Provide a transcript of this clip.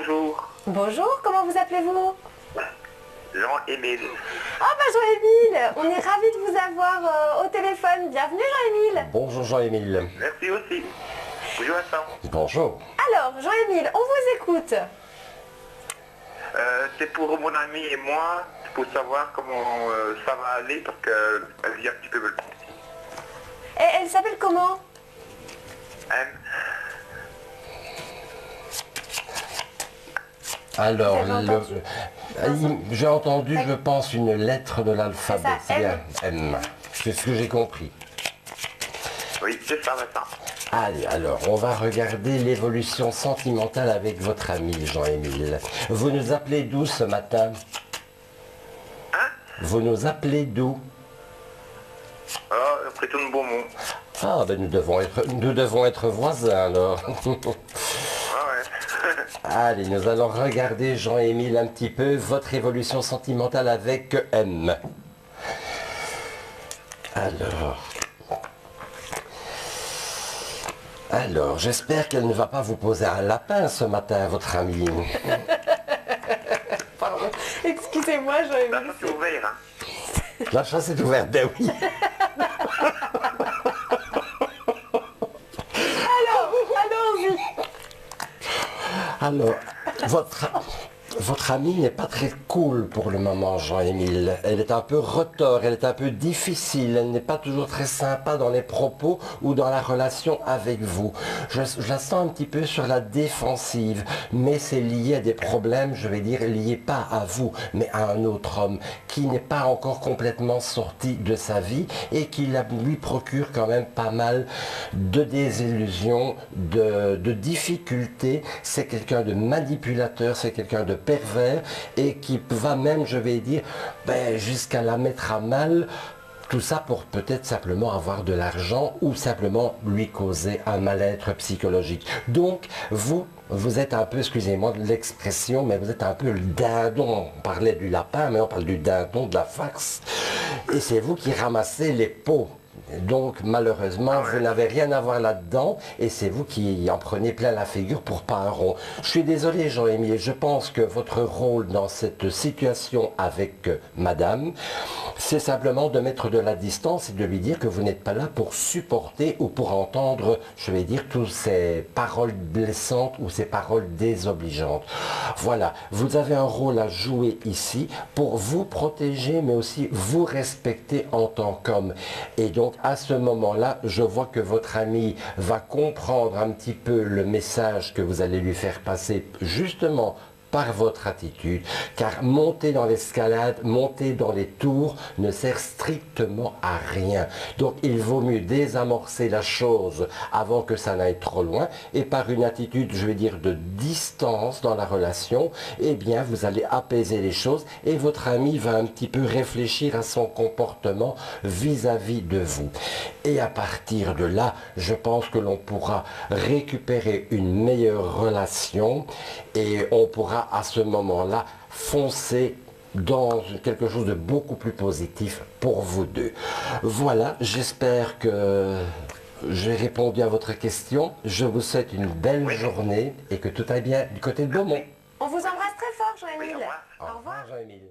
bonjour. Bonjour, comment vous appelez-vous? Jean-Émile. Ah bah Jean-Émile, on est ravis de vous avoir au téléphone. Bienvenue Jean-Émile. Bonjour Jean-Émile. Merci aussi. Bonjour Vincent. Bonjour. Alors Jean-Émile, on vous écoute. C'est pour mon ami et moi, pour savoir comment ça va aller, parce qu'elle vit un petit peu me le dire. Et elle s'appelle comment? Anne. Alors, Vous avez entendu j'ai entendu, je pense, une lettre de l'alphabet. C'est ça, C'est bien, M. C'est ce que j'ai compris. Oui, c'est ça Vincent. Allez, alors, on va regarder l'évolution sentimentale avec votre ami Jean-Émile. Vous nous appelez d'où ce matin? Hein? Vous nous appelez d'où? Oh, après tout le Beaumont. Ah, ben nous devons être voisins alors. Ah ouais. Allez, nous allons regarder, Jean-Émile, un petit peu votre évolution sentimentale avec M. Alors, j'espère qu'elle ne va pas vous poser un lapin ce matin, votre amie. Pardon. Excusez-moi La Jean-Émile. chasse est ouverte, hein. La chasse est ouverte, ben oui. Allons-y. Alors, votre amie n'est pas très cool pour le moment, Jean-Émile. Elle est un peu retors, elle est un peu difficile, elle n'est pas toujours très sympa dans les propos ou dans la relation avec vous. Je la sens un petit peu sur la défensive, mais c'est lié à des problèmes, je vais dire, liés pas à vous, mais à un autre homme qui n'est pas encore complètement sorti de sa vie et qui lui procure quand même pas mal de désillusions, de difficultés. C'est quelqu'un de manipulateur, c'est quelqu'un de pervers et qui va même, je vais dire, jusqu'à la mettre à mal. Tout ça pour peut-être simplement avoir de l'argent ou simplement lui causer un mal-être psychologique. Donc, vous êtes un peu, excusez-moi de l'expression, mais vous êtes un peu le dindon. On parlait du lapin, mais on parle du dindon, de la farce. Et c'est vous qui ramassez les pots. Donc malheureusement, vous n'avez rien à voir là-dedans et c'est vous qui en prenez plein la figure pour pas un rond. Je suis désolé Jean-Émile, je pense que votre rôle dans cette situation avec madame, c'est simplement de mettre de la distance et de lui dire que vous n'êtes pas là pour supporter ou pour entendre, je vais dire, toutes ces paroles blessantes ou ces paroles désobligeantes. Voilà, vous avez un rôle à jouer ici pour vous protéger mais aussi vous respecter en tant qu'homme. Et donc à ce moment-là, je vois que votre ami va comprendre un petit peu le message que vous allez lui faire passer justement par votre attitude, car monter dans l'escalade, monter dans les tours ne sert strictement à rien. Donc il vaut mieux désamorcer la chose avant que ça n'aille trop loin et par une attitude, je vais dire, de distance dans la relation, eh bien vous allez apaiser les choses et votre ami va un petit peu réfléchir à son comportement vis-à-vis de vous. Et à partir de là, je pense que l'on pourra récupérer une meilleure relation et on pourra à ce moment-là foncer dans quelque chose de beaucoup plus positif pour vous deux. Voilà, j'espère que j'ai répondu à votre question. Je vous souhaite une belle journée et que tout aille bien du côté de Beaumont. On vous embrasse très fort Jean-Émile. Oui, au revoir. Au revoir Jean-Émile.